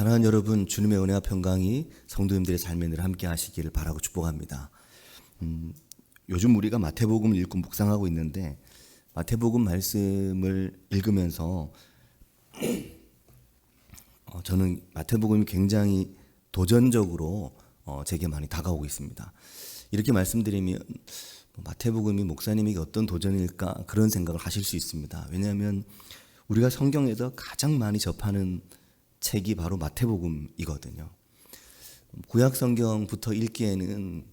사랑하는 여러분, 주님의 은혜와 평강이 성도님들의 삶에 늘 함께 하시기를 바라고 축복합니다. 요즘 우리가 마태복음을 읽고 묵상하고 있는데 마태복음 말씀을 읽으면서 저는 마태복음이 굉장히 도전적으로 제게 많이 다가오고 있습니다. 이렇게 말씀드리면 마태복음이 목사님에게 어떤 도전일까 그런 생각을 하실 수 있습니다. 왜냐하면 우리가 성경에서 가장 많이 접하는 책이 바로 마태복음이거든요. 구약 성경부터 읽기에는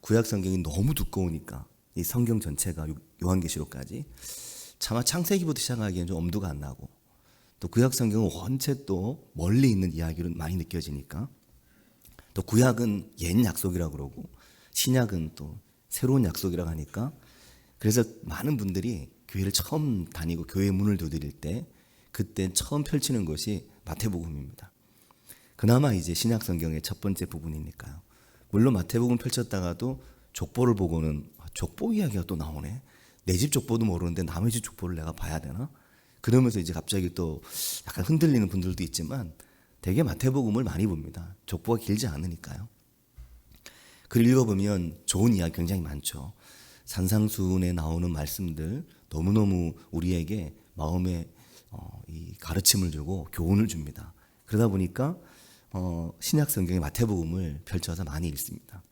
구약 성경이 너무 두꺼우니까 이 성경 전체가 요한계시록까지 차마 창세기부터 시작하기에는 좀 엄두가 안 나고, 또 구약 성경은 원체 또 멀리 있는 이야기로 많이 느껴지니까, 또 구약은 옛 약속이라고 그러고 신약은 또 새로운 약속이라고 하니까, 그래서 많은 분들이 교회를 처음 다니고 교회 문을 두드릴 때 그때 처음 펼치는 것이 마태복음입니다. 그나마 이제 신약 성경의 첫 번째 부분이니까요. 물론 마태복음 펼쳤다가도 족보를 보고는 족보 이야기가 또 나오네. 내 집 족보도 모르는데 남의 집 족보를 내가 봐야 되나? 그러면서 이제 갑자기 또 약간 흔들리는 분들도 있지만 되게 마태복음을 많이 봅니다. 족보가 길지 않으니까요. 글 읽어보면 좋은 이야기 굉장히 많죠. 산상수훈에 나오는 말씀들 너무너무 우리에게 마음에 이 가르침을 주고 교훈을 줍니다. 그러다 보니까 신약 성경의 마태복음을 펼쳐서 많이 읽습니다.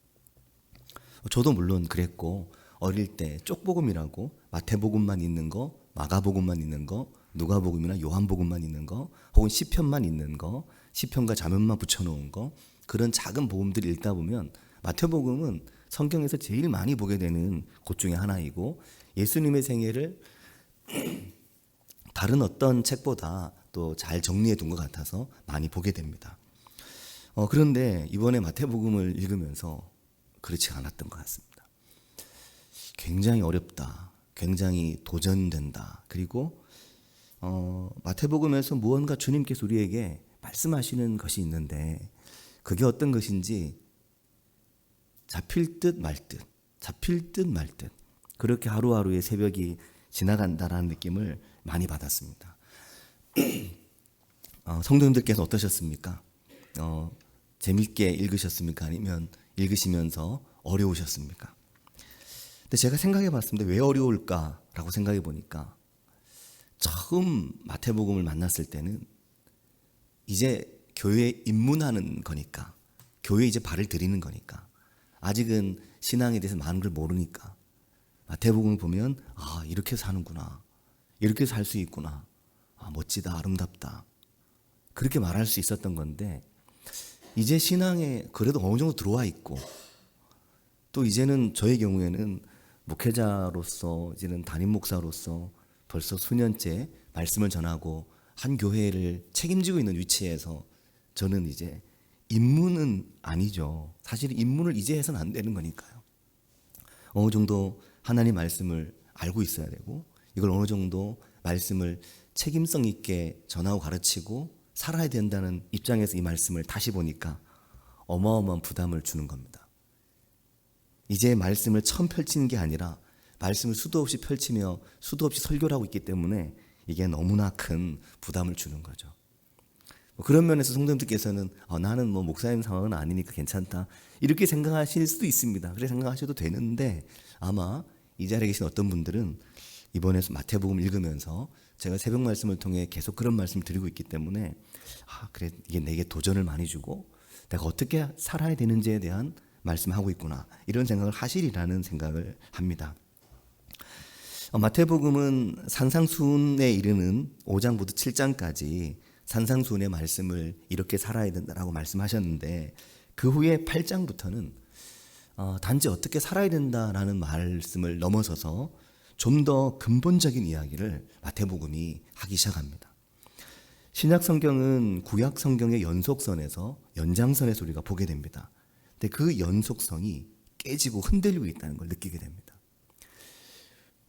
저도 물론 그랬고, 어릴 때 쪽복음이라고 마태복음만 있는 거, 마가복음만 있는 거, 누가복음이나 요한복음만 있는 거, 혹은 시편만 있는 거, 시편과 자면만 붙여놓은 거, 그런 작은 복음들을 읽다 보면 마태복음은 성경에서 제일 많이 보게 되는 곳 중에 하나이고, 예수님의 생애를 다른 어떤 책보다 또 잘 정리해 둔 것 같아서 많이 보게 됩니다. 그런데 이번에 마태복음을 읽으면서 그렇지 않았던 것 같습니다. 굉장히 어렵다. 굉장히 도전된다. 그리고 마태복음에서 무언가 주님께서 우리에게 말씀하시는 것이 있는데 그게 어떤 것인지 잡힐 듯 말 듯, 잡힐 듯 말 듯, 그렇게 하루하루의 새벽이 지나간다라는 느낌을 많이 받았습니다. 성도님들께서 어떠셨습니까? 재밌게 읽으셨습니까? 아니면 읽으시면서 어려우셨습니까? 근데 제가 생각해 봤습니다. 왜 어려울까라고 생각해 보니까, 처음 마태복음을 만났을 때는 이제 교회에 입문하는 거니까, 교회에 이제 발을 들이는 거니까, 아직은 신앙에 대해서 많은 걸 모르니까 마태복음을 보면 이렇게 사는구나, 이렇게 살 수 있구나, 멋지다, 아름답다, 그렇게 말할 수 있었던 건데, 이제 신앙에 그래도 어느 정도 들어와 있고, 또 이제는 저의 경우에는 목회자로서, 이제는 담임 목사로서 벌써 수년째 말씀을 전하고 한 교회를 책임지고 있는 위치에서 저는 이제 입문은 아니죠. 사실 입문을 이제 해서는 안 되는 거니까요. 어느 정도 하나님 말씀을 알고 있어야 되고, 이걸 어느 정도 말씀을 책임성 있게 전하고 가르치고 살아야 된다는 입장에서 이 말씀을 다시 보니까 어마어마한 부담을 주는 겁니다. 이제 말씀을 처음 펼치는 게 아니라 말씀을 수도 없이 펼치며 수도 없이 설교를 하고 있기 때문에 이게 너무나 큰 부담을 주는 거죠. 그런 면에서 성도님들께서는 나는 목사님 상황은 아니니까 괜찮다, 이렇게 생각하실 수도 있습니다. 그렇게 생각하셔도 되는데, 아마 이 자리에 계신 어떤 분들은 이번에 마태복음 읽으면서 제가 새벽 말씀을 통해 계속 그런 말씀을 드리고 있기 때문에 그래, 이게 내게 도전을 많이 주고 내가 어떻게 살아야 되는지에 대한 말씀하고 있구나, 이런 생각을 하시리라는 생각을 합니다. 마태복음은 산상수훈에 이르는 5장부터 7장까지 산상수훈의 말씀을 이렇게 살아야 된다라고 말씀하셨는데, 그 후에 8장부터는 단지 어떻게 살아야 된다라는 말씀을 넘어서서 좀 더 근본적인 이야기를 마태복음이 하기 시작합니다. 신약 성경은 구약 성경의 연속선에서 연장선에서 우리가 보게 됩니다. 근데 그 연속성이 깨지고 흔들리고 있다는 걸 느끼게 됩니다.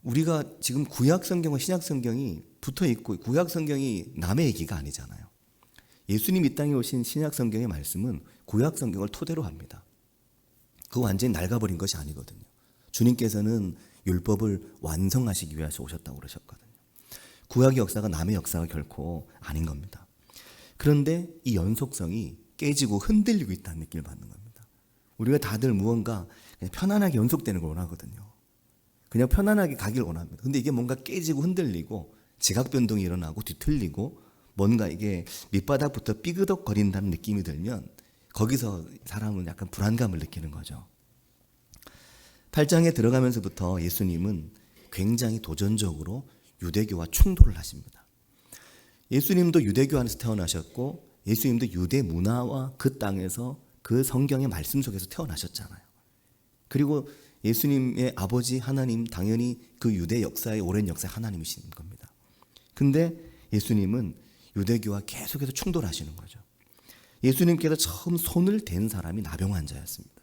우리가 지금 구약 성경과 신약 성경이 붙어 있고, 구약 성경이 남의 얘기가 아니잖아요. 예수님 이 땅에 오신 신약 성경의 말씀은 구약 성경을 토대로 합니다. 그거 완전히 낡아버린 것이 아니거든요. 주님께서는 율법을 완성하시기 위해서 오셨다고 그러셨거든요. 구약의 역사가 남의 역사가 결코 아닌 겁니다. 그런데 이 연속성이 깨지고 흔들리고 있다는 느낌을 받는 겁니다. 우리가 다들 무언가 그냥 편안하게 연속되는 걸 원하거든요. 그냥 편안하게 가길 원합니다. 근데 이게 뭔가 깨지고 흔들리고 지각 변동이 일어나고 뒤틀리고 뭔가 이게 밑바닥부터 삐그덕거린다는 느낌이 들면 거기서 사람은 약간 불안감을 느끼는 거죠. 8장에 들어가면서부터 예수님은 굉장히 도전적으로 유대교와 충돌을 하십니다. 예수님도 유대교 안에서 태어나셨고 예수님도 유대 문화와 그 땅에서 그 성경의 말씀 속에서 태어나셨잖아요. 그리고 예수님의 아버지 하나님 당연히 그 유대 역사의 오랜 역사의 하나님이신 겁니다. 근데 예수님은 유대교와 계속해서 충돌하시는 거죠. 예수님께서 처음 손을 댄 사람이 나병 환자였습니다.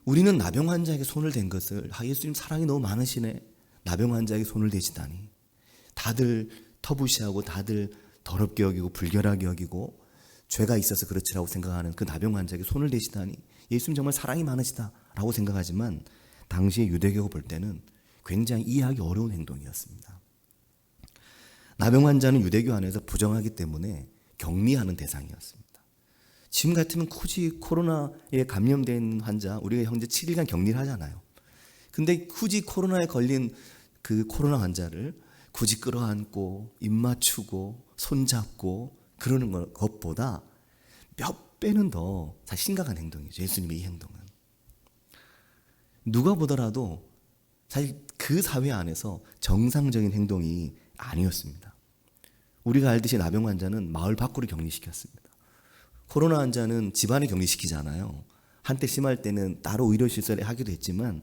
우리는 나병 환자에게 손을 댄 것을 예수님 사랑이 너무 많으시네. 나병 환자에게 손을 대시다니. 다들 터부시하고 다들 더럽게 여기고 불결하게 여기고 죄가 있어서 그렇지라고 생각하는 그 나병 환자에게 손을 대시다니. 예수님 정말 사랑이 많으시다라고 생각하지만 당시의 유대교가 볼 때는 굉장히 이해하기 어려운 행동이었습니다. 나병 환자는 유대교 안에서 부정하기 때문에 격리하는 대상이었습니다. 지금 같으면 굳이 코로나에 감염된 환자 우리가 현재 7일간 격리를 하잖아요. 근데 굳이 코로나에 걸린 그 코로나 환자를 굳이 끌어안고 입 맞추고 손잡고 그러는 것보다 몇 배는 더 심각한 행동이죠. 예수님의 이 행동은. 누가 보더라도 사실 그 사회 안에서 정상적인 행동이 아니었습니다. 우리가 알듯이 나병 환자는 마을 밖으로 격리시켰습니다. 코로나 환자는 집안에 격리시키잖아요. 한때 심할 때는 따로 의료시설에 하기도 했지만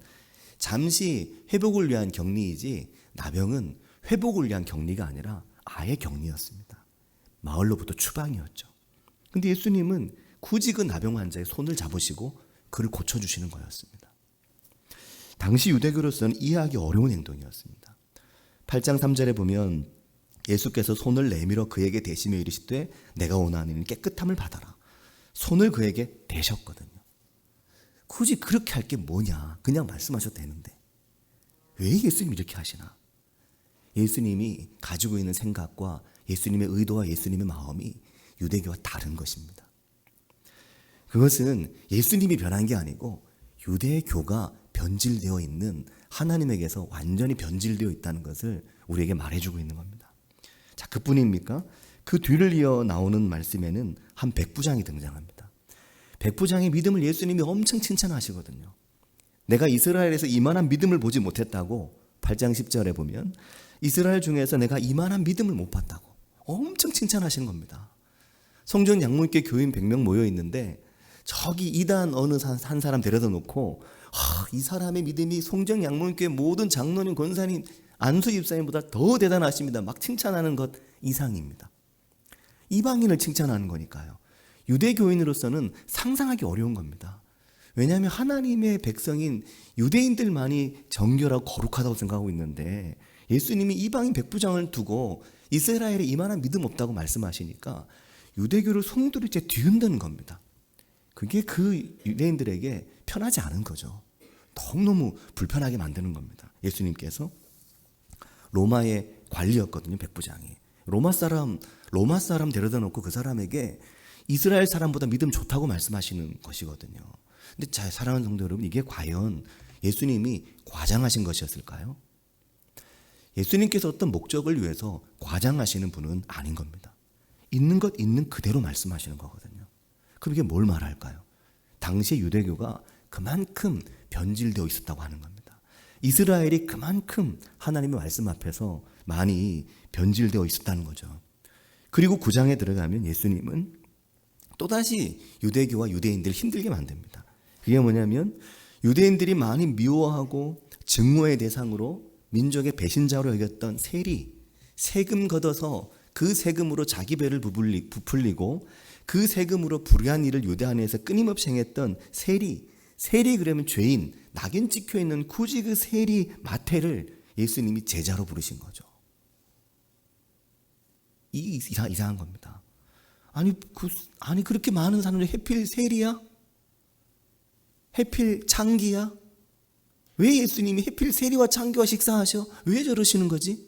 잠시 회복을 위한 격리이지 나병은 회복을 위한 격리가 아니라 아예 격리였습니다. 마을로부터 추방이었죠. 근데 예수님은 굳이 그 나병 환자의 손을 잡으시고 그를 고쳐주시는 거였습니다. 당시 유대교로서는 이해하기 어려운 행동이었습니다. 8장 3절에 보면 예수께서 손을 내밀어 그에게 대시며 이르시되 내가 원하는 깨끗함을 받아라. 손을 그에게 대셨거든요. 굳이 그렇게 할 게 뭐냐. 그냥 말씀하셔도 되는데 왜 예수님이 이렇게 하시나. 예수님이 가지고 있는 생각과 예수님의 의도와 예수님의 마음이 유대교와 다른 것입니다. 그것은 예수님이 변한 게 아니고 유대교가 변질되어 있는 하나님에게서 완전히 변질되어 있다는 것을 우리에게 말해주고 있는 겁니다. 자, 그뿐입니까? 그 뒤를 이어 나오는 말씀에는 한 백부장이 등장합니다. 백부장의 믿음을 예수님이 엄청 칭찬하시거든요. 내가 이스라엘에서 이만한 믿음을 보지 못했다고 8장 10절에 보면 이스라엘 중에서 내가 이만한 믿음을 못 봤다고 엄청 칭찬하시는 겁니다. 성전 양문교회 교인 100명 모여 있는데 저기 이단 어느 한 사람 데려다 놓고 이 사람의 믿음이 성전 양문교회 모든 장로님 권사님 안수 집사님보다 더 대단하십니다. 막 칭찬하는 것 이상입니다. 이방인을 칭찬하는 거니까요. 유대교인으로서는 상상하기 어려운 겁니다. 왜냐하면 하나님의 백성인 유대인들만이 정결하고 거룩하다고 생각하고 있는데 예수님이 이방인 백부장을 두고 이스라엘에 이만한 믿음 없다고 말씀하시니까 유대교를 송두리째 뒤흔드는 겁니다. 그게 그 유대인들에게 편하지 않은 거죠. 너무너무 불편하게 만드는 겁니다. 예수님께서 로마의 관리였거든요. 백부장이. 로마 사람 데려다 놓고 그 사람에게 이스라엘 사람보다 믿음 좋다고 말씀하시는 것이거든요. 근데 잘 사랑하는 성도 여러분, 이게 과연 예수님이 과장하신 것이었을까요? 예수님께서 어떤 목적을 위해서 과장하시는 분은 아닌 겁니다. 있는 것 있는 그대로 말씀하시는 거거든요. 그럼 이게 뭘 말할까요? 당시의 유대교가 그만큼 변질되어 있었다고 하는 겁니다. 이스라엘이 그만큼 하나님의 말씀 앞에서 많이 변질되어 있었다는 거죠. 그리고 9장에 들어가면 예수님은 또다시 유대교와 유대인들을 힘들게 만듭니다. 그게 뭐냐면 유대인들이 많이 미워하고 증오의 대상으로 민족의 배신자로 여겼던 세리, 세금 걷어서 그 세금으로 자기 배를 부풀리고 그 세금으로 불의한 일을 유대 안에서 끊임없이 행했던 세리 그러면 죄인, 낙인 찍혀 있는 굳이 그 세리 마태를 예수님이 제자로 부르신 거죠. 이상한 겁니다. 아니 그렇게 많은 사람들이 해필 세리야? 해필 창기야? 왜 예수님이 해필 세리와 창기와 식사하셔? 왜 저러시는 거지?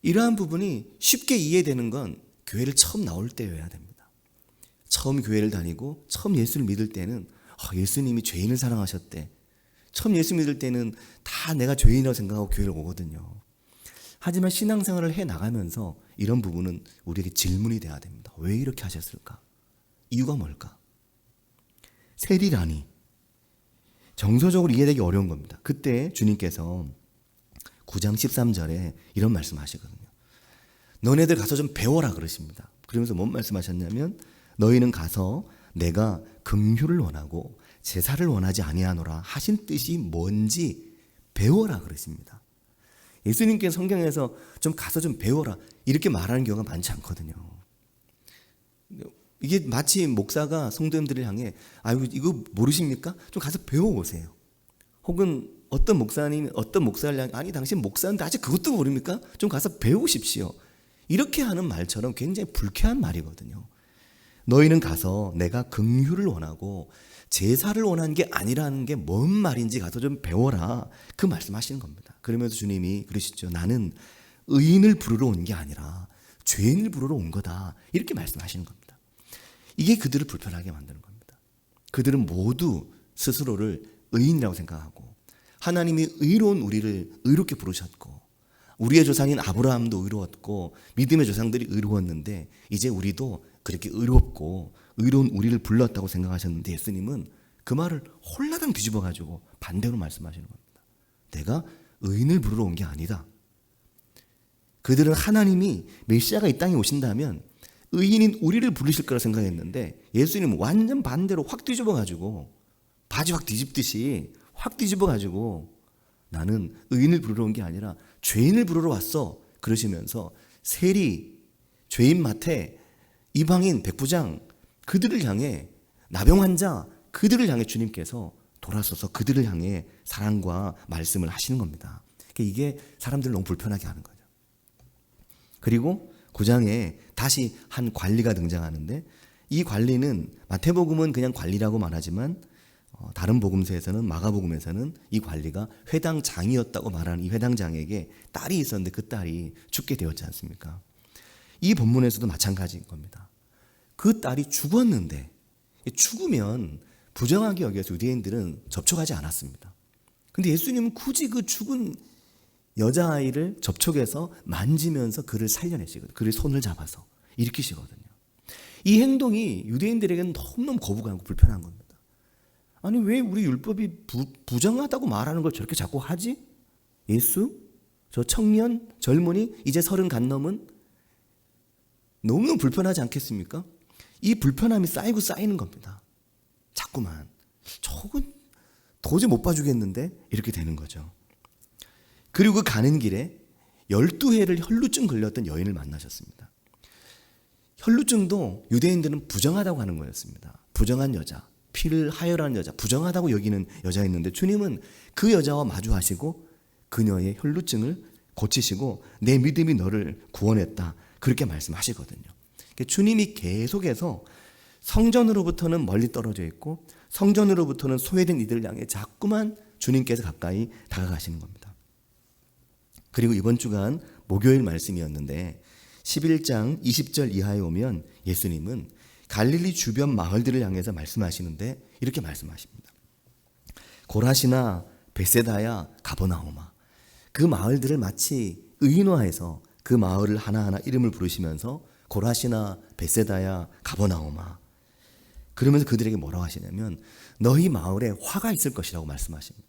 이러한 부분이 쉽게 이해되는 건 교회를 처음 나올 때여야 됩니다. 처음 교회를 다니고 처음 예수를 믿을 때는 예수님이 죄인을 사랑하셨대. 처음 예수 믿을 때는 다 내가 죄인이라고 생각하고 교회를 오거든요. 하지만 신앙생활을 해나가면서 이런 부분은 우리에게 질문이 돼야 됩니다. 왜 이렇게 하셨을까? 이유가 뭘까? 세리라니. 정서적으로 이해되기 어려운 겁니다. 그때 주님께서 9장 13절에 이런 말씀하시거든요. 너네들 가서 좀 배워라 그러십니다. 그러면서 뭔 말씀하셨냐면 너희는 가서 내가 긍휼을 원하고 제사를 원하지 아니하노라 하신 뜻이 뭔지 배워라 그러십니다. 예수님께서 성경에서 좀 가서 좀 배워라 이렇게 말하는 경우가 많지 않거든요. 이게 마치 목사가 성도님들을 향해 이거 모르십니까? 좀 가서 배워보세요. 혹은 어떤 목사님 어떤 목사를 향해 아니 당신 목사인데 아직 그것도 모릅니까? 좀 가서 배우십시오. 이렇게 하는 말처럼 굉장히 불쾌한 말이거든요. 너희는 가서 내가 긍휼을 원하고 제사를 원하는 게 아니라는 게 뭔 말인지 가서 좀 배워라. 그 말씀하시는 겁니다. 그러면서 주님이 그러시죠. 나는 의인을 부르러 온 게 아니라 죄인을 부르러 온 거다. 이렇게 말씀하시는 겁니다. 이게 그들을 불편하게 만드는 겁니다. 그들은 모두 스스로를 의인이라고 생각하고 하나님이 의로운 우리를 의롭게 부르셨고 우리의 조상인 아브라함도 의로웠고 믿음의 조상들이 의로웠는데 이제 우리도 그렇게 의롭고 의로운 우리를 불렀다고 생각하셨는데 예수님은 그 말을 홀라당 뒤집어 가지고 반대로 말씀하시는 겁니다. 내가 의인을 부르러 온 게 아니다. 그들은 하나님이 메시아가 이 땅에 오신다면 의인인 우리를 부르실 거라 생각했는데 예수님은 완전 반대로 확 뒤집어 가지고 바지 확 뒤집듯이 확 뒤집어 가지고 나는 의인을 부르러 온 게 아니라 죄인을 부르러 왔어 그러시면서 세리, 죄인 마태, 이방인, 백부장 그들을 향해 나병 환자 그들을 향해 주님께서 돌아서서 그들을 향해 사랑과 말씀을 하시는 겁니다. 이게 사람들을 너무 불편하게 하는 거죠. 그리고 9장에 다시 한 관리가 등장하는데 이 관리는 마태복음은 그냥 관리라고 말하지만 다른 복음서에서는 마가복음에서는 이 관리가 회당장이었다고 말하는 이 회당장에게 딸이 있었는데 그 딸이 죽게 되었지 않습니까? 이 본문에서도 마찬가지인 겁니다. 그 딸이 죽었는데 죽으면 부정하게 여겨서 유대인들은 접촉하지 않았습니다. 근데 예수님은 굳이 그 죽은 여자아이를 접촉해서 만지면서 그를 살려내시거든요. 그를 손을 잡아서 일으키시거든요. 이 행동이 유대인들에게는 너무너무 거부감고 불편한 겁니다. 아니 왜 우리 율법이 부정하다고 말하는 걸 저렇게 자꾸 하지? 예수? 저 청년? 젊은이? 이제 30 간 넘은? 너무너무 불편하지 않겠습니까? 이 불편함이 쌓이고 쌓이는 겁니다. 자꾸만 저건 도저히 못 봐주겠는데 이렇게 되는 거죠. 그리고 그 가는 길에 12해를 혈루증 걸렸던 여인을 만나셨습니다. 혈루증도 유대인들은 부정하다고 하는 거였습니다. 부정한 여자, 피를 하혈한 여자, 부정하다고 여기는 여자였는데 주님은 그 여자와 마주하시고 그녀의 혈루증을 고치시고 내 믿음이 너를 구원했다. 그렇게 말씀하시거든요. 주님이 계속해서 성전으로부터는 멀리 떨어져 있고 성전으로부터는 소외된 이들을 향해 자꾸만 주님께서 가까이 다가가시는 겁니다. 그리고 이번 주간 목요일 말씀이었는데 11장 20절 이하에 오면 예수님은 갈릴리 주변 마을들을 향해서 말씀하시는데 이렇게 말씀하십니다. 고라시나 베세다야 가버나오마. 그 마을들을 마치 의인화해서 그 마을을 하나하나 이름을 부르시면서 고라시나 베세다야 가버나오마. 그러면서 그들에게 뭐라고 하시냐면 너희 마을에 화가 있을 것이라고 말씀하십니다.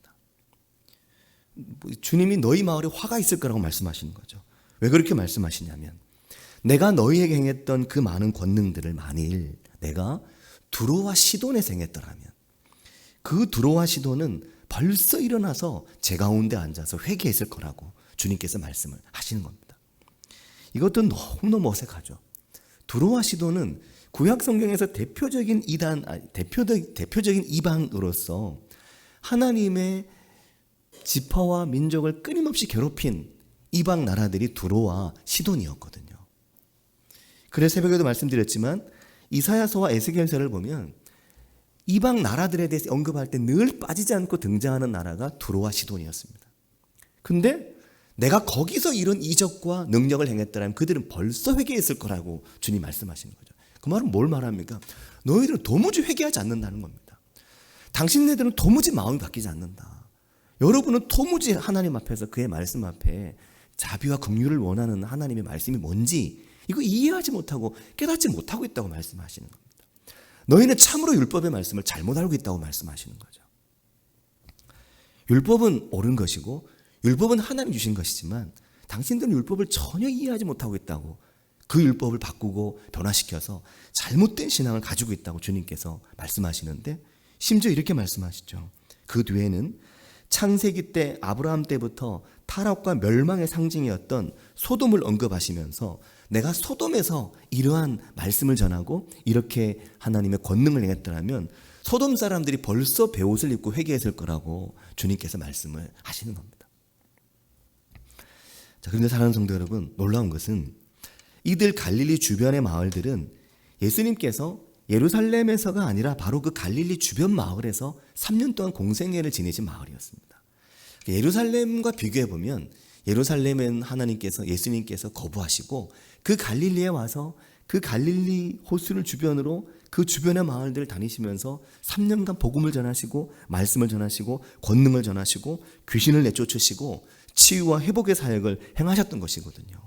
주님이 너희 마을에 화가 있을 거라고 말씀하시는 거죠. 왜 그렇게 말씀하시냐면 내가 너희에게 행했던 그 많은 권능들을 만일 내가 두로와 시돈에서 행했더라면 그 두로와 시돈은 벌써 일어나서 제 가운데 앉아서 회개했을 거라고 주님께서 말씀을 하시는 겁니다. 이것도 너무너무 어색하죠. 두로와 시돈은 구약 성경에서 대표적인 이방으로서 하나님의 지파와 민족을 끊임없이 괴롭힌 이방 나라들이 두로와 시돈이었거든요. 그래서 새벽에도 말씀드렸지만 이사야서와 에스겔서를 보면 이방 나라들에 대해서 언급할 때 늘 빠지지 않고 등장하는 나라가 두로와 시돈이었습니다. 근데 내가 거기서 이런 이적과 능력을 행했더라면 그들은 벌써 회개했을 거라고 주님 말씀하시는 거죠. 그 말은 뭘 말합니까? 너희들은 도무지 회개하지 않는다는 겁니다. 당신네들은 도무지 마음이 바뀌지 않는다. 여러분은 도무지 하나님 앞에서 그의 말씀 앞에 자비와 긍휼을 원하는 하나님의 말씀이 뭔지 이거 이해하지 못하고 깨닫지 못하고 있다고 말씀하시는 겁니다. 너희는 참으로 율법의 말씀을 잘못 알고 있다고 말씀하시는 거죠. 율법은 옳은 것이고 율법은 하나님 주신 것이지만 당신들은 율법을 전혀 이해하지 못하고 있다고, 그 율법을 바꾸고 변화시켜서 잘못된 신앙을 가지고 있다고 주님께서 말씀하시는데, 심지어 이렇게 말씀하시죠. 그 뒤에는 창세기 때 아브라함 때부터 타락과 멸망의 상징이었던 소돔을 언급하시면서 내가 소돔에서 이러한 말씀을 전하고 이렇게 하나님의 권능을 행했더라면 소돔 사람들이 벌써 베옷을 입고 회개했을 거라고 주님께서 말씀을 하시는 겁니다. 자, 그런데 사랑하는 성도 여러분, 놀라운 것은 이들 갈릴리 주변의 마을들은 예수님께서 예루살렘에서가 아니라 바로 그 갈릴리 주변 마을에서 3년 동안 공생애를 지내신 마을이었습니다. 예루살렘과 비교해보면 예루살렘은 하나님께서, 예수님께서 거부하시고 그 갈릴리에 와서 그 갈릴리 호수를 주변으로 그 주변의 마을들을 다니시면서 3년간 복음을 전하시고 말씀을 전하시고 권능을 전하시고 귀신을 내쫓으시고 치유와 회복의 사역을 행하셨던 것이거든요.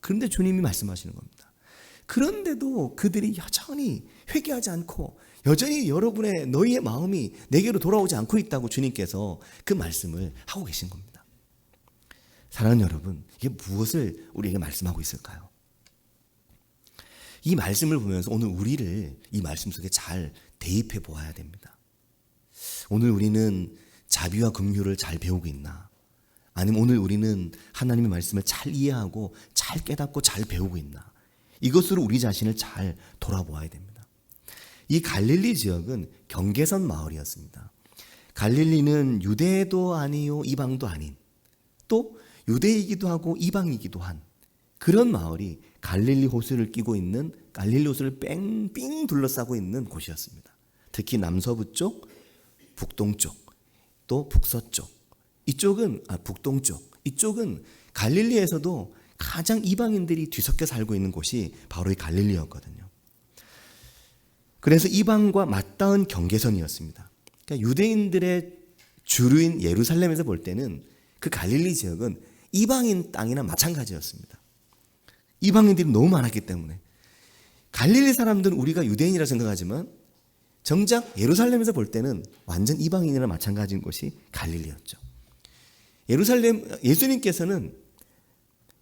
그런데 주님이 말씀하시는 겁니다. 그런데도 그들이 여전히 회개하지 않고 여전히 너희의 마음이 내게로 돌아오지 않고 있다고 주님께서 그 말씀을 하고 계신 겁니다. 사랑하는 여러분, 이게 무엇을 우리에게 말씀하고 있을까요? 이 말씀을 보면서 오늘 우리를 이 말씀 속에 잘 대입해 보아야 됩니다. 오늘 우리는 자비와 긍휼을 잘 배우고 있나? 아니면 오늘 우리는 하나님의 말씀을 잘 이해하고 잘 깨닫고 잘 배우고 있나? 이것으로 우리 자신을 잘 돌아보아야 됩니다. 이 갈릴리 지역은 경계선 마을이었습니다. 갈릴리는 유대도 아니요 이방도 아닌, 또 유대이기도 하고 이방이기도 한 그런 마을이 갈릴리 호수를 끼고 있는, 갈릴리 호수를 뺑뺑 둘러싸고 있는 곳이었습니다. 특히 남서부 쪽, 북동쪽, 또 북서쪽, 북동쪽, 이쪽은 갈릴리에서도 가장 이방인들이 뒤섞여 살고 있는 곳이 바로 이 갈릴리였거든요. 그래서 이방과 맞닿은 경계선이었습니다. 그러니까 유대인들의 주류인 예루살렘에서 볼 때는 그 갈릴리 지역은 이방인 땅이나 마찬가지였습니다. 이방인들이 너무 많았기 때문에 갈릴리 사람들은 우리가 유대인이라 생각하지만 정작 예루살렘에서 볼 때는 완전 이방인이나 마찬가지인 곳이 갈릴리였죠. 예수님께서는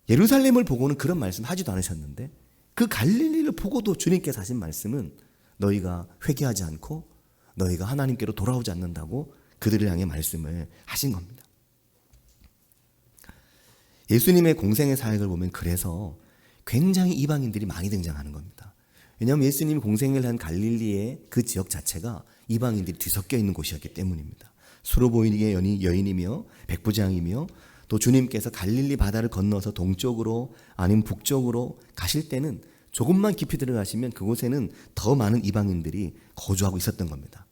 예루살렘을 보고는 그런 말씀 하지도 않으셨는데 그 갈릴리를 보고도 주님께서 하신 말씀은 너희가 회개하지 않고 너희가 하나님께로 돌아오지 않는다고 그들을 향해 말씀을 하신 겁니다. 예수님의 공생의 사역을 보면 그래서 굉장히 이방인들이 많이 등장하는 겁니다. 왜냐하면 예수님이 공생을 한 갈릴리의 그 지역 자체가 이방인들이 뒤섞여 있는 곳이었기 때문입니다. 수로보이니의 여인이며 백부장이며 또 주님께서 갈릴리 바다를 건너서 동쪽으로 아니면 북쪽으로 가실 때는 조금만 깊이 들어가시면 그곳에는 더 많은 이방인들이 거주하고 있었던 겁니다.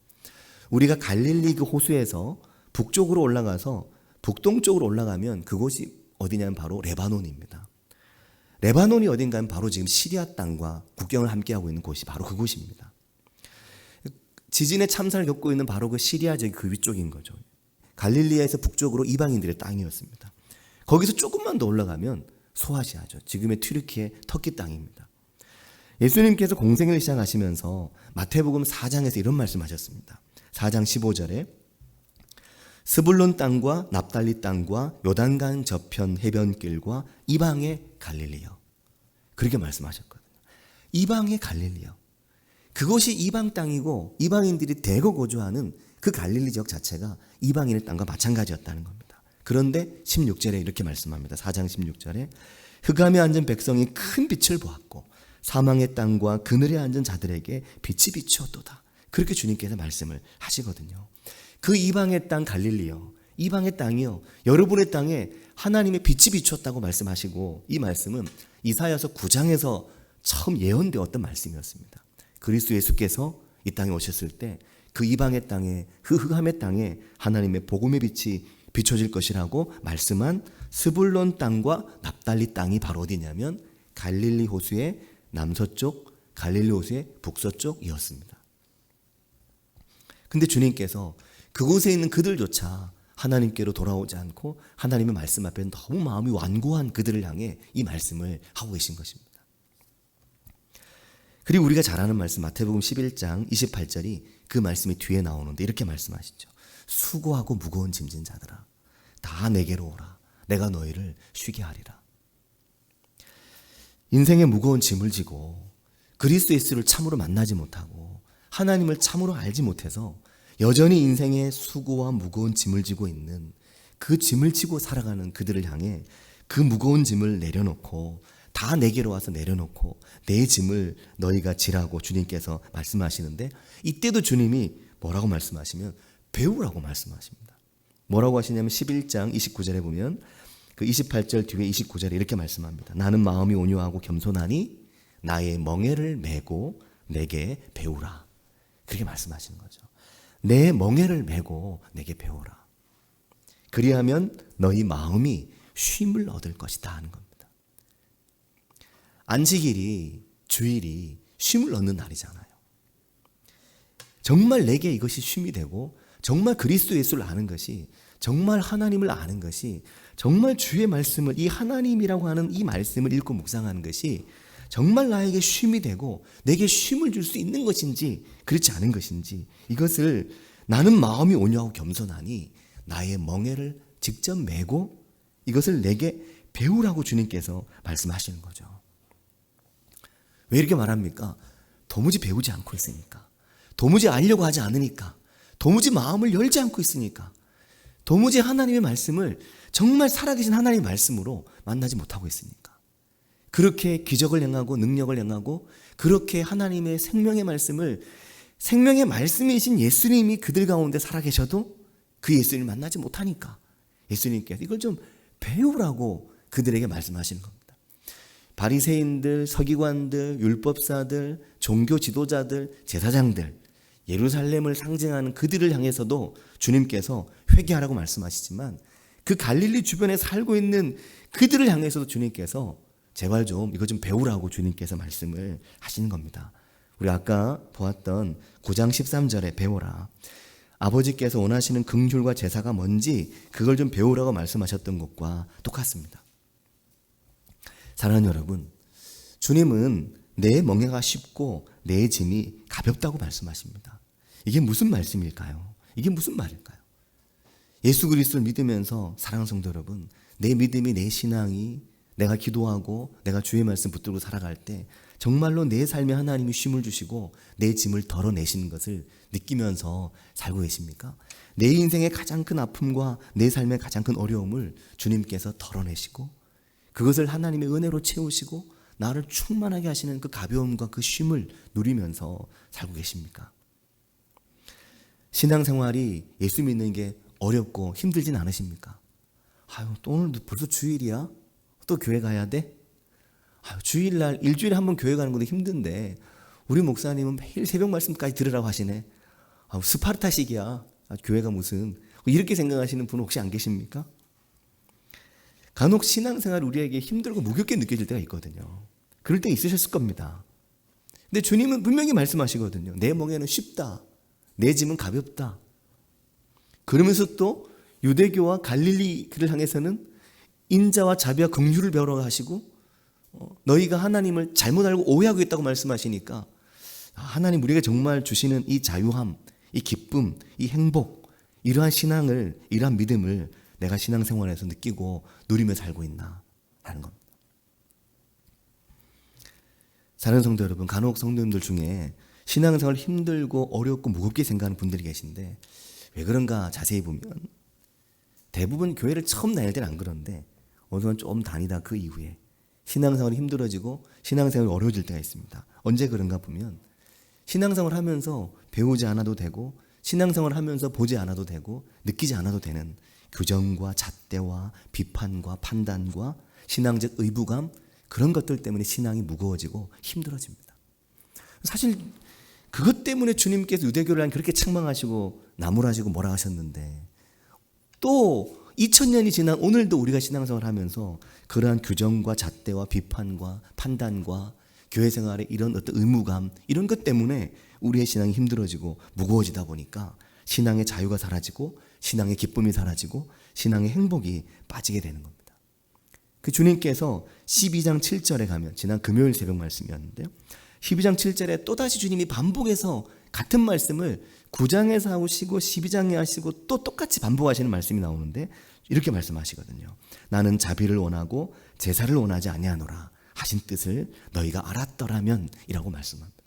우리가 갈릴리 그 호수에서 북쪽으로 올라가서 북동쪽으로 올라가면 그곳이 어디냐면 바로 레바논입니다. 레바논이 어딘가는 바로 지금 시리아 땅과 국경을 함께하고 있는 곳이 바로 그곳입니다. 지진의 참사를 겪고 있는 바로 그 시리아 지역 그 위쪽인 거죠. 갈릴리에서 북쪽으로 이방인들의 땅이었습니다. 거기서 조금만 더 올라가면 소아시아죠. 지금의 튀르키예, 터키 땅입니다. 예수님께서 공생을 시작하시면서 마태복음 4장에서 이런 말씀하셨습니다. 4장 15절에 스불론 땅과 납달리 땅과 요단강 저편 해변길과 이방의 갈릴리요. 그렇게 말씀하셨거든요. 이방의 갈릴리요. 그곳이 이방 땅이고 이방인들이 대거 거주하는 그 갈릴리 지역 자체가 이방인의 땅과 마찬가지였다는 겁니다. 그런데 16절에 이렇게 말씀합니다. 4장 16절에 흑암에 앉은 백성이 큰 빛을 보았고 사망의 땅과 그늘에 앉은 자들에게 빛이 비추었도다. 그렇게 주님께서 말씀을 하시거든요. 그 이방의 땅 갈릴리요, 이방의 땅이요, 여러분의 땅에 하나님의 빛이 비추었다고 말씀하시고, 이 말씀은 이사야서 9장에서 처음 예언되었던 말씀이었습니다. 그리스도 예수께서 이 땅에 오셨을 때 그 이방의 땅에, 그 흑암의 땅에 하나님의 복음의 빛이 비춰질 것이라고 말씀한 스불론 땅과 납달리 땅이 바로 어디냐면 갈릴리 호수의 남서쪽, 갈릴리 호수의 북서쪽이었습니다. 근데 주님께서 그곳에 있는 그들조차 하나님께로 돌아오지 않고 하나님의 말씀 앞에 너무 마음이 완고한 그들을 향해 이 말씀을 하고 계신 것입니다. 그리고 우리가 잘 아는 말씀 마태복음 11장 28절이 그 말씀이 뒤에 나오는데 이렇게 말씀하시죠. 수고하고 무거운 짐진 자들아 다 내게로 오라. 내가 너희를 쉬게 하리라. 인생의 무거운 짐을 지고 그리스도 예수를 참으로 만나지 못하고 하나님을 참으로 알지 못해서 여전히 인생의 수고와 무거운 짐을 지고 있는 그 짐을 지고 살아가는 그들을 향해 그 무거운 짐을 내려놓고 다 내게로 와서 내려놓고 내 짐을 너희가 지라고 주님께서 말씀하시는데 이때도 주님이 뭐라고 말씀하시면 배우라고 말씀하십니다. 뭐라고 하시냐면 11장 29절에 보면 그 28절 뒤에 29절에 이렇게 말씀합니다. 나는 마음이 온유하고 겸손하니 나의 멍에를 메고 내게 배우라. 그렇게 말씀하시는 거죠. 내 멍에를 메고 내게 배우라. 그리하면 너희 마음이 쉼을 얻을 것이다 하는 겁니다. 안식일이 주일이 쉼을 얻는 날이잖아요. 정말 내게 이것이 쉼이 되고 정말 그리스도 예수를 아는 것이 정말 하나님을 아는 것이 정말 주의 말씀을 이 하나님이라고 하는 이 말씀을 읽고 묵상하는 것이 정말 나에게 쉼이 되고 내게 쉼을 줄 수 있는 것인지 그렇지 않은 것인지 이것을 나는 마음이 온유하고 겸손하니 나의 멍에를 직접 메고 이것을 내게 배우라고 주님께서 말씀하시는 거죠. 왜 이렇게 말합니까? 도무지 배우지 않고 있으니까. 도무지 알려고 하지 않으니까. 도무지 마음을 열지 않고 있으니까. 도무지 하나님의 말씀을 정말 살아계신 하나님의 말씀으로 만나지 못하고 있으니까. 그렇게 기적을 행하고 능력을 행하고 그렇게 하나님의 생명의 말씀을 생명의 말씀이신 예수님이 그들 가운데 살아계셔도 그 예수님을 만나지 못하니까 예수님께서 이걸 좀 배우라고 그들에게 말씀하시는 겁니다. 바리새인들, 서기관들, 율법사들, 종교 지도자들, 제사장들, 예루살렘을 상징하는 그들을 향해서도 주님께서 회개하라고 말씀하시지만 그 갈릴리 주변에 살고 있는 그들을 향해서도 주님께서 제발 좀 이거 좀 배우라고 주님께서 말씀을 하시는 겁니다. 우리 아까 보았던 9장 13절에 배워라. 아버지께서 원하시는 긍휼과 제사가 뭔지 그걸 좀 배우라고 말씀하셨던 것과 똑같습니다. 사랑하는 여러분, 주님은 내 멍에가 쉽고 내 짐이 가볍다고 말씀하십니다. 이게 무슨 말씀일까요? 이게 무슨 말일까요? 예수 그리스도를 믿으면서 사랑하는 성도 여러분, 내 믿음이 내 신앙이 내가 기도하고 내가 주의 말씀 붙들고 살아갈 때 정말로 내 삶에 하나님이 쉼을 주시고 내 짐을 덜어내시는 것을 느끼면서 살고 계십니까? 내 인생의 가장 큰 아픔과 내 삶의 가장 큰 어려움을 주님께서 덜어내시고 그것을 하나님의 은혜로 채우시고 나를 충만하게 하시는 그 가벼움과 그 쉼을 누리면서 살고 계십니까? 신앙생활이 예수 믿는 게 어렵고 힘들진 않으십니까? 아유, 또 오늘 벌써 주일이야? 또 교회 가야 돼? 아유, 주일날 일주일에 한 번 교회 가는 것도 힘든데 우리 목사님은 매일 새벽 말씀까지 들으라고 하시네. 아유, 스파르타식이야. 교회가 무슨 이렇게 생각하시는 분 혹시 안 계십니까? 간혹 신앙생활 우리에게 힘들고 무겁게 느껴질 때가 있거든요. 그럴 때 있으셨을 겁니다. 근데 주님은 분명히 말씀하시거든요. 내 멍에는 쉽다. 내 짐은 가볍다. 그러면서 또 유대교와 갈릴리를 향해서는 인자와 자비와 긍휼을 배우라고 하시고 너희가 하나님을 잘못 알고 오해하고 있다고 말씀하시니까 하나님 우리에게 정말 주시는 이 자유함, 이 기쁨, 이 행복 이러한 신앙을 이러한 믿음을 내가 신앙생활에서 느끼고 누리며 살고 있나 하는 겁니다. 사랑하는 성도 여러분, 간혹 성도님들 중에 신앙생활 힘들고 어렵고 무겁게 생각하는 분들이 계신데 왜 그런가 자세히 보면 대부분 교회를 처음 다닐 때는 안 그런데 어느 순간 좀 다니다 그 이후에 신앙생활이 힘들어지고 신앙생활이 어려워질 때가 있습니다. 언제 그런가 보면 신앙생활을 하면서 배우지 않아도 되고 신앙생활을 하면서 보지 않아도 되고 느끼지 않아도 되는 규정과 잣대와 비판과 판단과 신앙적 의무감 그런 것들 때문에 신앙이 무거워지고 힘들어집니다. 사실 그것 때문에 주님께서 유대교를 그렇게 책망하시고 나무라지고 뭐라 하셨는데 또 2000년이 지난 오늘도 우리가 신앙생활을 하면서 그러한 규정과 잣대와 비판과 판단과 교회 생활의 이런 어떤 의무감 이런 것 때문에 우리의 신앙이 힘들어지고 무거워지다 보니까 신앙의 자유가 사라지고 신앙의 기쁨이 사라지고 신앙의 행복이 빠지게 되는 겁니다. 그 주님께서 12장 7절에 가면 지난 금요일 새벽 말씀이었는데요. 12장 7절에 또다시 주님이 반복해서 같은 말씀을 9장에서 하시고 12장에 하시고 또 똑같이 반복하시는 말씀이 나오는데 이렇게 말씀하시거든요. 나는 자비를 원하고 제사를 원하지 아니하노라 하신 뜻을 너희가 알았더라면 이라고 말씀합니다.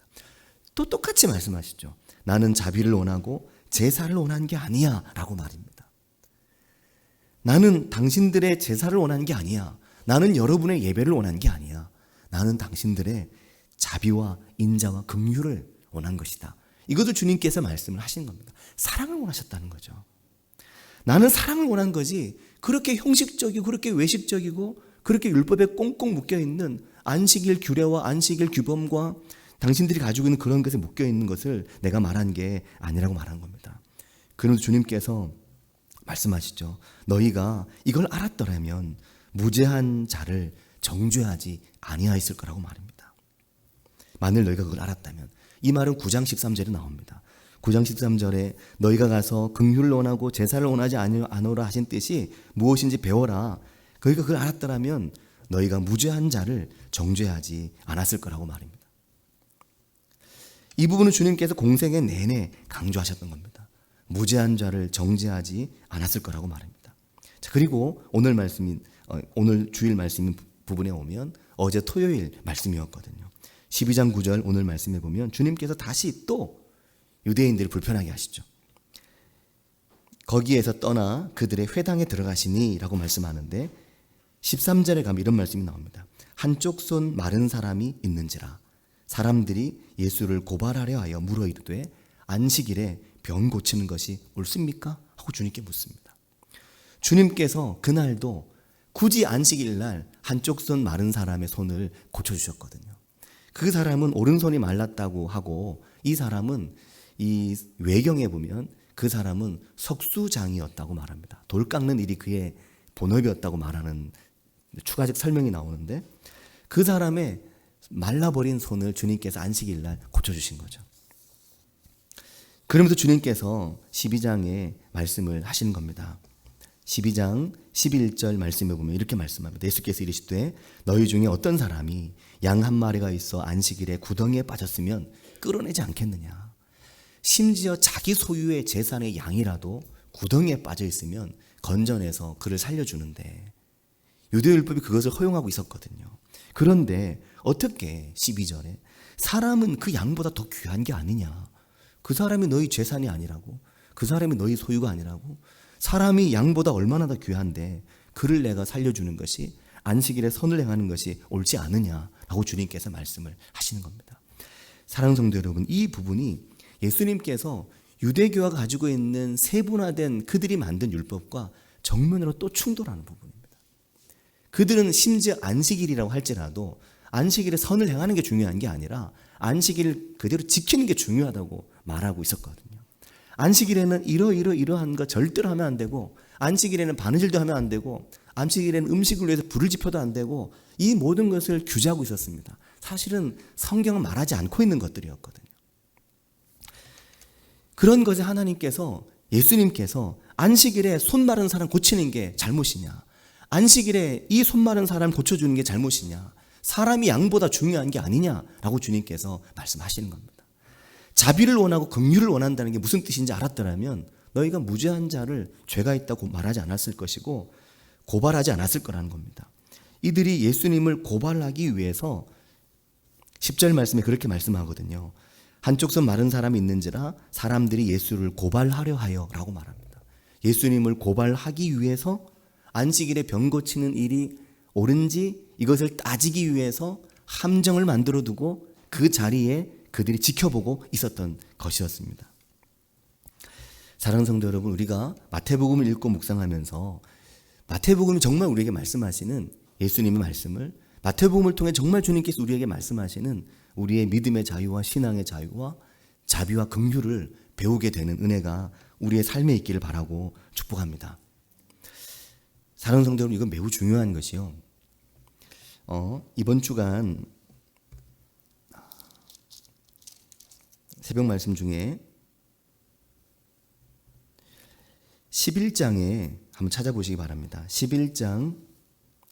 또 똑같이 말씀하시죠. 나는 자비를 원하고 제사를 원한 게 아니야 라고 말입니다. 나는 당신들의 제사를 원한 게 아니야. 나는 여러분의 예배를 원한 게 아니야. 나는 당신들의 자비와 인자와 긍휼을 원한 것이다. 이것도 주님께서 말씀을 하신 겁니다. 사랑을 원하셨다는 거죠. 나는 사랑을 원한 거지 그렇게 형식적이고 그렇게 외식적이고 그렇게 율법에 꽁꽁 묶여있는 안식일 규례와 안식일 규범과 당신들이 가지고 있는 그런 것에 묶여있는 것을 내가 말한 게 아니라고 말한 겁니다. 그러면서 주님께서 말씀하시죠. 너희가 이걸 알았더라면 무죄한 자를 정죄하지 아니하였을 거라고 말입니다. 만일 너희가 그걸 알았다면 이 말은 9장 13절에 나옵니다. 9장 13절에 너희가 가서 긍휼을 원하고 제사를 원하지 않으라 하신 뜻이 무엇인지 배워라. 너희가 그걸 알았더라면 너희가 무죄한 자를 정죄하지 않았을 거라고 말입니다. 이 부분은 주님께서 공생애 내내 강조하셨던 겁니다. 무죄한 자를 정죄하지 않았을 거라고 말입니다. 자, 그리고 오늘 주일 말씀인 부분에 오면 어제 토요일 말씀이었거든요. 12장 9절 오늘 말씀에 보면 주님께서 다시 또 유대인들을 불편하게 하시죠. 거기에서 떠나 그들의 회당에 들어가시니 라고 말씀하는데 13절에 가면 이런 말씀이 나옵니다. 한쪽 손 마른 사람이 있는지라 사람들이 예수를 고발하려 하여 물어 이르되 안식일에 병 고치는 것이 옳습니까? 하고 주님께 묻습니다. 주님께서 그날도 굳이 안식일 날 한쪽 손 마른 사람의 손을 고쳐주셨거든요. 그 사람은 오른손이 말랐다고 하고 이 사람은 이 외경에 보면 그 사람은 석수장이었다고 말합니다. 돌 깎는 일이 그의 본업이었다고 말하는 추가적 설명이 나오는데 그 사람의 말라버린 손을 주님께서 안식일 날 고쳐주신 거죠. 그러면서 주님께서 12장에 말씀을 하시는 겁니다. 12장 11절 말씀에 보면 이렇게 말씀합니다. 예수께서 이르시되 너희 중에 어떤 사람이 양 한 마리가 있어 안식일에 구덩이에 빠졌으면 끌어내지 않겠느냐. 심지어 자기 소유의 재산의 양이라도 구덩이에 빠져 있으면 건져내서 그를 살려주는데 유대율법이 그것을 허용하고 있었거든요. 그런데 어떻게 12절에 사람은 그 양보다 더 귀한 게 아니냐. 그 사람이 너희 재산이 아니라고. 그 사람이 너희 소유가 아니라고. 사람이 양보다 얼마나 더 귀한데 그를 내가 살려주는 것이 안식일에 선을 행하는 것이 옳지 않으냐라고 주님께서 말씀을 하시는 겁니다. 사랑하는 성도 여러분, 이 부분이 예수님께서 유대교가 가지고 있는 세분화된 그들이 만든 율법과 정면으로 또 충돌하는 부분입니다. 그들은 심지어 안식일이라고 할지라도 안식일에 선을 행하는 게 중요한 게 아니라 안식일을 그대로 지키는 게 중요하다고 말하고 있었거든요. 안식일에는 이러한 거 절대로 하면 안 되고 안식일에는 바느질도 하면 안 되고 안식일에는 음식을 위해서 불을 지펴도 안 되고 이 모든 것을 규제하고 있었습니다. 사실은 성경은 말하지 않고 있는 것들이었거든요. 그런 것에 하나님께서 예수님께서 안식일에 손 마른 사람 고치는 게 잘못이냐, 안식일에 이 손 마른 사람 고쳐주는 게 잘못이냐, 사람이 양보다 중요한 게 아니냐라고 주님께서 말씀하시는 겁니다. 자비를 원하고 긍휼을 원한다는 게 무슨 뜻인지 알았더라면 너희가 무죄한 자를 죄가 있다고 말하지 않았을 것이고 고발하지 않았을 거라는 겁니다. 이들이 예수님을 고발하기 위해서 10절 말씀에 그렇게 말씀하거든요. 한쪽 손 마른 사람이 있는지라 사람들이 예수를 고발하려 하여 라고 말합니다. 예수님을 고발하기 위해서 안식일에 병 고치는 일이 옳은지 이것을 따지기 위해서 함정을 만들어 두고 그 자리에 그들이 지켜보고 있었던 것이었습니다. 사랑하는 성도 여러분, 우리가 마태복음을 읽고 묵상하면서 마태복음이 정말 우리에게 말씀하시는 예수님의 말씀을, 마태복음을 통해 정말 주님께서 우리에게 말씀하시는 우리의 믿음의 자유와 신앙의 자유와 자비와 긍휼을 배우게 되는 은혜가 우리의 삶에 있기를 바라고 축복합니다. 사랑하는 성도 여러분, 이건 매우 중요한 것이요. 이번 주간 새벽 말씀 중에 11장에 한번 찾아보시기 바랍니다. 11장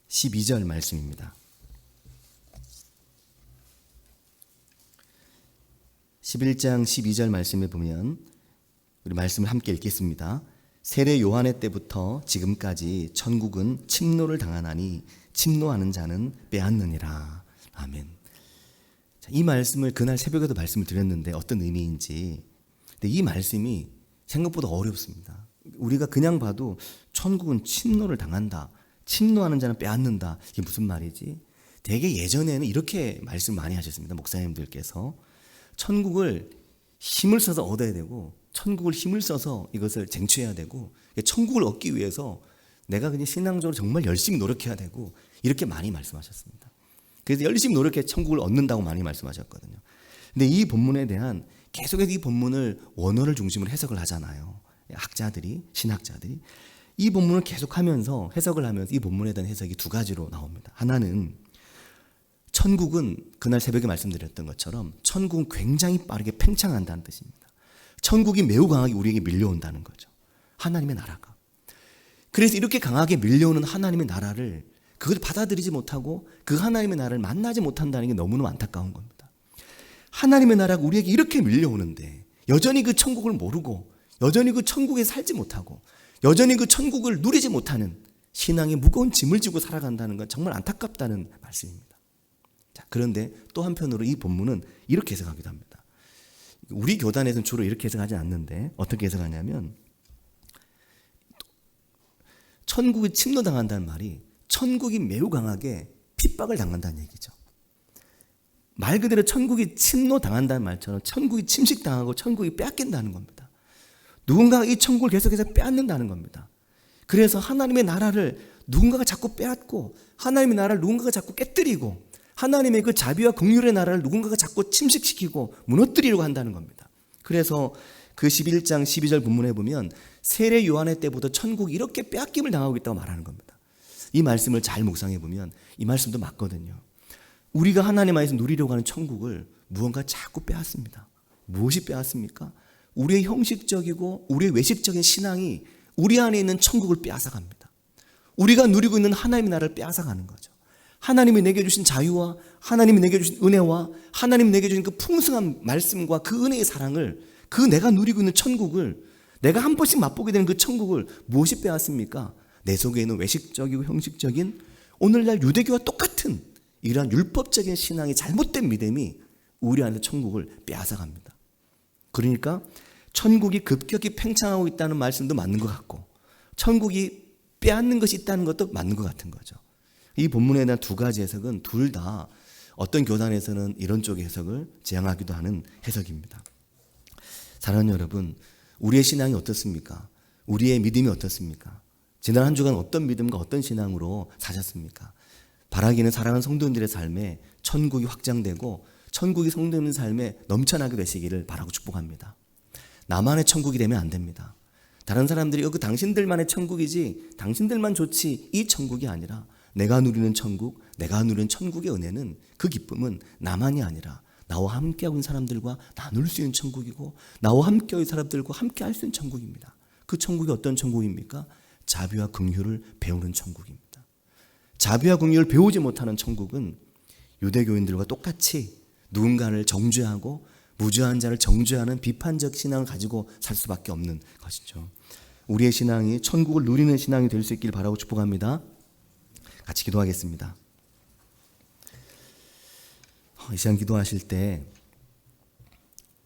12절 말씀입니다. 11장 12절 말씀에 보면 우리 말씀을 함께 읽겠습니다. 세례 요한의 때부터 지금까지 천국은 침노를 당하나니 침노하는 자는 빼앗느니라. 아멘. 자, 이 말씀을 그날 새벽에도 말씀을 드렸는데 어떤 의미인지. 근데 이 말씀이 생각보다 어렵습니다. 우리가 그냥 봐도 천국은 침노를 당한다. 침노하는 자는 빼앗는다. 이게 무슨 말이지? 되게 예전에는 이렇게 말씀 많이 하셨습니다. 목사님들께서. 천국을 힘을 써서 얻어야 되고 천국을 힘을 써서 이것을 쟁취해야 되고 천국을 얻기 위해서 내가 그냥 신앙적으로 정말 열심히 노력해야 되고 이렇게 많이 말씀하셨습니다. 그래서 열심히 노력해 천국을 얻는다고 많이 말씀하셨거든요. 근데 이 본문에 대한 계속해서 이 본문을 원어를 중심으로 해석을 하잖아요. 학자들이, 신학자들이 이 본문을 계속하면서 해석을 하면서 이 본문에 대한 해석이 두 가지로 나옵니다. 하나는 천국은 그날 새벽에 말씀드렸던 것처럼 천국은 굉장히 빠르게 팽창한다는 뜻입니다. 천국이 매우 강하게 우리에게 밀려온다는 거죠. 하나님의 나라가. 그래서 이렇게 강하게 밀려오는 하나님의 나라를 그걸 받아들이지 못하고 그 하나님의 나라를 만나지 못한다는 게 너무너무 안타까운 겁니다. 하나님의 나라가 우리에게 이렇게 밀려오는데 여전히 그 천국을 모르고 여전히 그 천국에 살지 못하고 여전히 그 천국을 누리지 못하는 신앙의 무거운 짐을 지고 살아간다는 건 정말 안타깝다는 말씀입니다. 자, 그런데 또 한편으로 이 본문은 이렇게 해석하기도 합니다. 우리 교단에서는 주로 이렇게 해석하지 않는데 어떻게 해석하냐면 천국이 침노당한다는 말이 천국이 매우 강하게 핍박을 당한다는 얘기죠. 말 그대로 천국이 침노당한다는 말처럼 천국이 침식당하고 천국이 빼앗긴다는 겁니다. 누군가가 이 천국을 계속해서 빼앗는다는 겁니다. 그래서 하나님의 나라를 누군가가 자꾸 빼앗고 하나님의 나라를 누군가가 자꾸 깨뜨리고 하나님의 그 자비와 긍휼의 나라를 누군가가 자꾸 침식시키고 무너뜨리려고 한다는 겁니다. 그래서 그 11장 12절 본문에 보면 세례 요한의 때부터 천국이 이렇게 빼앗김을 당하고 있다고 말하는 겁니다. 이 말씀을 잘 묵상해 보면 이 말씀도 맞거든요. 우리가 하나님 안에서 누리려고 하는 천국을 무언가 자꾸 빼앗습니다. 무엇이 빼앗습니까? 우리의 형식적이고 우리의 외식적인 신앙이 우리 안에 있는 천국을 빼앗아갑니다. 우리가 누리고 있는 하나님의 나라를 빼앗아가는 거죠. 하나님이 내게 주신 자유와 하나님이 내게 주신 은혜와 하나님이 내게 주신 그 풍성한 말씀과 그 은혜의 사랑을 그 내가 누리고 있는 천국을 내가 한 번씩 맛보게 되는 그 천국을 무엇이 빼앗습니까? 내 속에 있는 외식적이고 형식적인 오늘날 유대교와 똑같은 이러한 율법적인 신앙의 잘못된 믿음이 우리 안에서 천국을 빼앗아갑니다. 그러니까 천국이 급격히 팽창하고 있다는 말씀도 맞는 것 같고 천국이 빼앗는 것이 있다는 것도 맞는 것 같은 거죠. 이 본문에 대한 두 가지 해석은 둘 다 어떤 교단에서는 이런 쪽의 해석을 지향하기도 하는 해석입니다. 사랑하는 여러분, 우리의 신앙이 어떻습니까? 우리의 믿음이 어떻습니까? 지난 한 주간 어떤 믿음과 어떤 신앙으로 사셨습니까? 바라기는 사랑하는 성도님들의 삶에 천국이 확장되고 천국이 성도님의 삶에 넘쳐나게 되시기를 바라고 축복합니다. 나만의 천국이 되면 안 됩니다. 다른 사람들이 그 당신들만의 천국이지 당신들만 좋지 이 천국이 아니라 내가 누리는 천국, 내가 누리는 천국의 은혜는 그 기쁨은 나만이 아니라 나와 함께하고 있는 사람들과 나눌 수 있는 천국이고 나와 함께하고 있는 사람들과 함께할 수 있는 천국입니다. 그 천국이 어떤 천국입니까? 자비와 긍휼을 배우는 천국입니다. 자비와 긍휼을 배우지 못하는 천국은 유대교인들과 똑같이 누군가를 정죄하고 무죄한 자를 정죄하는 비판적 신앙을 가지고 살 수밖에 없는 것이죠. 우리의 신앙이 천국을 누리는 신앙이 될 수 있기를 바라고 축복합니다. 같이 기도하겠습니다. 이 시간 기도하실 때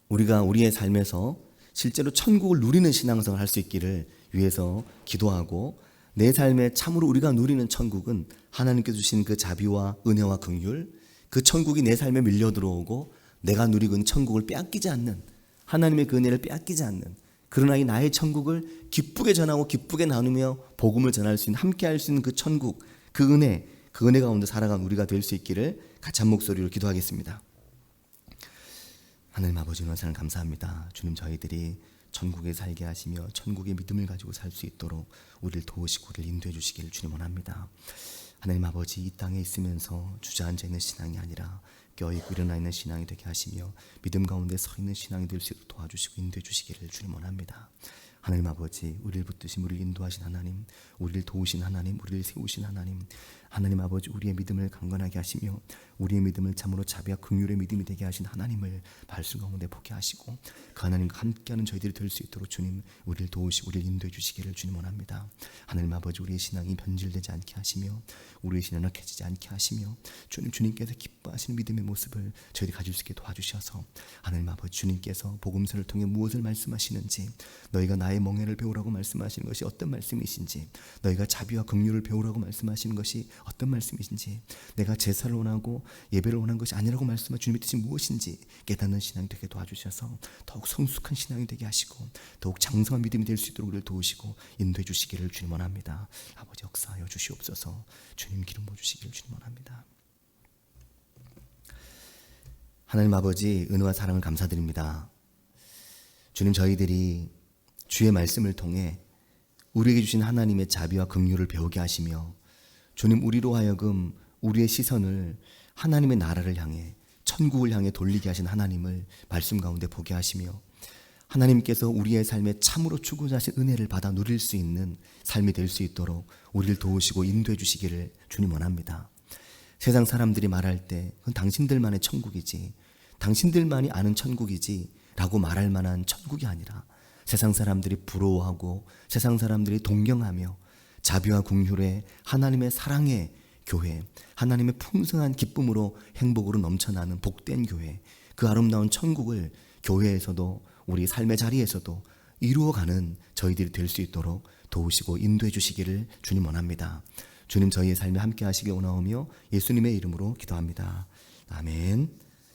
우리가 우리의 삶에서 실제로 천국을 누리는 신앙생활을 할 수 있기를 위해서 기도하고 내 삶에 참으로 우리가 누리는 천국은 하나님께서 주신 그 자비와 은혜와 긍휼 그 천국이 내 삶에 밀려 들어오고 내가 누리고 있는 천국을 빼앗기지 않는 하나님의 그 은혜를 빼앗기지 않는 그러나 이 나의 천국을 기쁘게 전하고 기쁘게 나누며 복음을 전할 수 있는 함께할 수 있는 그 천국 그 은혜 가운데 살아간 우리가 될 수 있기를 같이 한 목소리로 기도하겠습니다. 하나님 아버지 은혜사랑 감사합니다. 주님 저희들이 천국에 살게 하시며 천국의 믿음을 가지고 살 수 있도록 우리를 도우시고 우리를 인도해 주시기를 주님 원합니다. 하나님 아버지, 이 땅에 있으면서 주저앉아 있는 신앙이 아니라 껴있고 일어나 있는 신앙이 되게 하시며 믿음 가운데 서 있는 신앙이 될 수 있도록 도와주시고 인도해 주시기를 주님 원합니다. 하나님 아버지, 우리를 붙드신 우리를 인도하신 하나님, 우리를 도우신 하나님, 우리를 세우신 하나님, 하나님 아버지, 우리의 믿음을 강건하게 하시며 우리의 믿음을 참으로 자비와 긍휼의 믿음이 되게 하신 하나님을 말씀 가운데 보게 하시고 그 하나님과 함께하는 저희들이 될 수 있도록 주님 우리를 도우시고 우리를 인도해 주시기를 주님 원합니다. 하나님 아버지, 우리의 신앙이 변질되지 않게 하시며 우리의 신앙이 약해지지 않게 하시며 주님께서 기뻐하시는 믿음의 모습을 저희들이 가질 수 있게 도와주셔서 하나님 아버지, 주님께서 복음서를 통해 무엇을 말씀하시는지, 너희가 나의 멍에를 배우라고 말씀하시는 것이 어떤 말씀이신지, 너희가 자비와 긍휼을 배우라고 말씀하시는 것이 어떤 말씀이신지, 내가 제사를 원하고 예배를 원한 것이 아니라고 말씀하신 주님의 뜻이 무엇인지 깨닫는 신앙이 되게 도와주셔서 더욱 성숙한 신앙이 되게 하시고 더욱 장성한 믿음이 될 수 있도록 우리를 도우시고 인도해 주시기를 주님 원합니다. 아버지, 역사하여 주시옵소서. 주님 기름 부어 주시기를 주님 원합니다. 하나님 아버지, 은혜와 사랑을 감사드립니다. 주님, 저희들이 주의 말씀을 통해 우리에게 주신 하나님의 자비와 긍휼을 배우게 하시며 주님, 우리로 하여금 우리의 시선을 하나님의 나라를 향해 천국을 향해 돌리게 하신 하나님을 말씀 가운데 보게 하시며 하나님께서 우리의 삶에 참으로 추구하신 은혜를 받아 누릴 수 있는 삶이 될 수 있도록 우리를 도우시고 인도해 주시기를 주님 원합니다. 세상 사람들이 말할 때 그건 당신들만의 천국이지, 당신들만이 아는 천국이지 라고 말할 만한 천국이 아니라 세상 사람들이 부러워하고 세상 사람들이 동경하며 자비와 긍휼의 하나님의 사랑의 교회, 하나님의 풍성한 기쁨으로 행복으로 넘쳐나는 복된 교회, 그 아름다운 천국을 교회에서도 우리 삶의 자리에서도 이루어가는 저희들이 될 수 있도록 도우시고 인도해 주시기를 주님 원합니다. 주님, 저희의 삶에 함께 하시기 원하오며 예수님의 이름으로 기도합니다. 아멘.